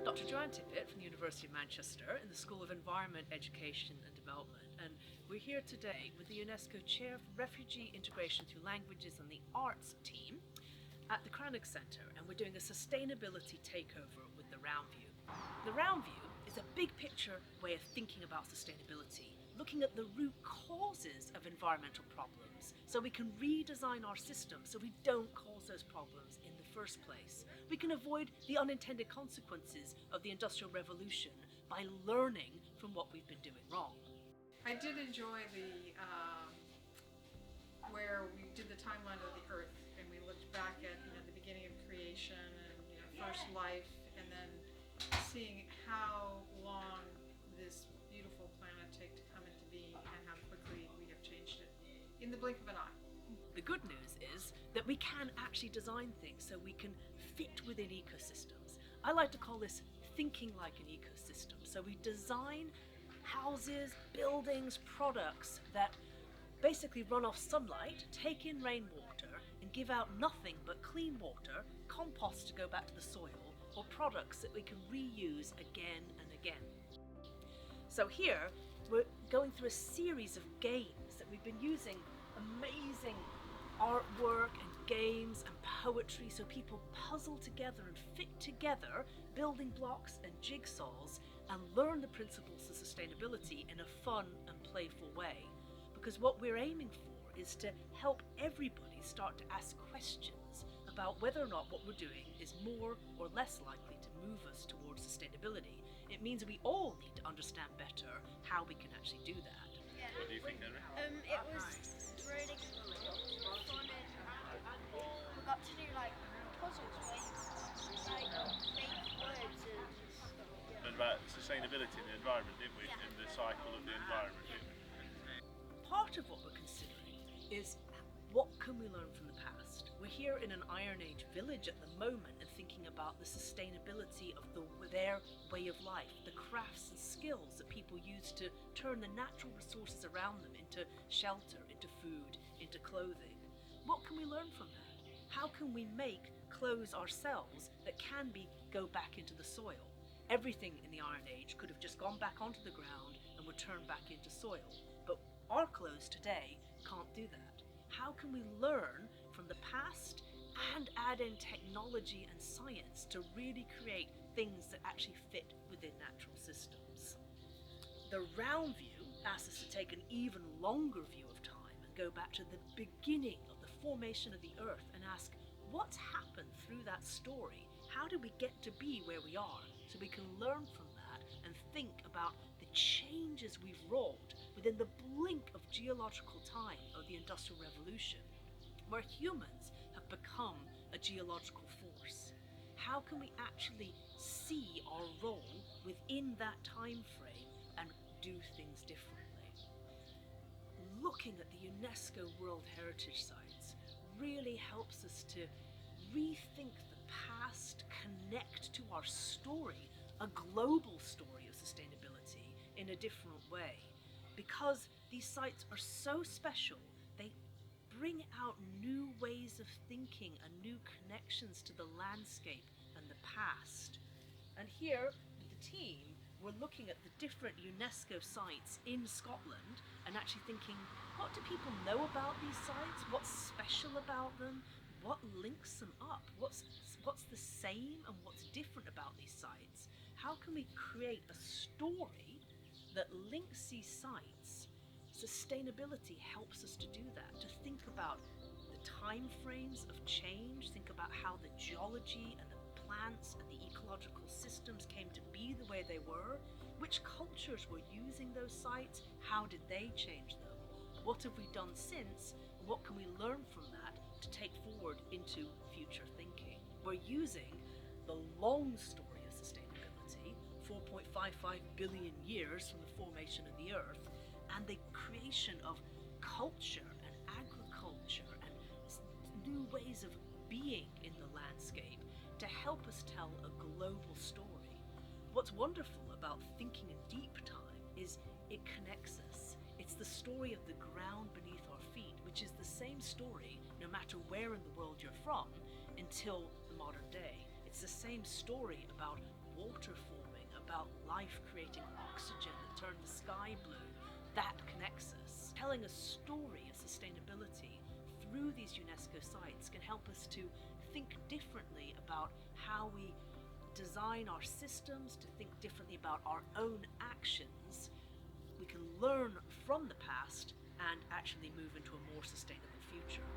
Dr. Joanne Tippett from the University of Manchester in the School of Environment, Education and Development, and we're here today with the UNESCO Chair for Refugee Integration Through Languages and the Arts team at the Crannog Centre, and we're doing a sustainability takeover with the RoundView. The RoundView is a big picture way of thinking about sustainability, looking at the root causes of environmental problems so we can redesign our systems so we don't cause those problems in the first place. We can avoid the unintended consequences of the Industrial Revolution by learning from what we've been doing wrong. I did enjoy the where we did the timeline of the Earth and we looked back at the beginning of creation and first life, and then seeing how long this beautiful planet took to come into being and how quickly we have changed it in the blink of an eye. The good news is that we can actually design things so we can fit within ecosystems. I like to call this thinking like an ecosystem. So we design houses, buildings, products that basically run off sunlight, take in rainwater, and give out nothing but clean water, compost to go back to the soil, or products that we can reuse again and again. So here, we're going through a series of games that we've been using amazing artwork and games and poetry so people puzzle together and fit together building blocks and jigsaws and learn the principles of sustainability in a fun and playful way. Because what we're aiming for is to help everybody start to ask questions about whether or not what we're doing is more or less likely to move us towards sustainability. It means we all need to understand better how we can actually do that. Yeah. What do you think, Henry? It was really fun, and we got to do like puzzles where you make words and stuff. Yeah. And about sustainability in the environment, didn't we? Yeah. In the cycle of the environment, didn't we? Part of what we're considering is what can we learn from the past? We're here in an Iron Age village at the moment and thinking about the sustainability of their way of life, the crafts and skills that people use to turn the natural resources around them into shelter, into food, into clothing. What can we learn from that? How can we make clothes ourselves that can go back into the soil? Everything in the Iron Age could have just gone back onto the ground and were turned back into soil, but our clothes today can't do that. How can we learn from the past and add in technology and science to really create things that actually fit within natural systems? The RoundView asks us to take an even longer view of time and go back to the beginning of the formation of the Earth and ask, what's happened through that story? How did we get to be where we are? So we can learn from that and think about the changes we've wrought within the blink of geological time of the Industrial Revolution, where humans have become a geological force. How can we actually see our role within that time frame and do things differently? Looking at the UNESCO World Heritage Sites really helps us to rethink the past, connect to our story, a global story of sustainability in a different way. Because these sites are so special, they bring out new ways of thinking and new connections to the landscape and the past. And here, with the team, we're looking at the different UNESCO sites in Scotland and actually thinking, what do people know about these sites? What's special about them? What links them up? What's the same and what's different about these sites? How can we create a story that links these sites? Sustainability helps us to do that, to think about the time frames of change, think about how the geology and the plants and the ecological systems came to be the way they were, which cultures were using those sites, how did they change them, what have we done since, and what can we learn from that to take forward into future thinking. We're using the long story of sustainability, 4.55 billion years from the formation of the Earth, and the creation of culture and agriculture and new ways of being in the landscape to help us tell a global story. What's wonderful about thinking in deep time is it connects us. It's the story of the ground beneath our feet, which is the same story no matter where in the world you're from until the modern day. It's the same story about water forming, about life creating oxygen that turned the sky blue. That connects us. Telling a story of sustainability through these UNESCO sites can help us to think differently about how we design our systems, to think differently about our own actions. We can learn from the past and actually move into a more sustainable future.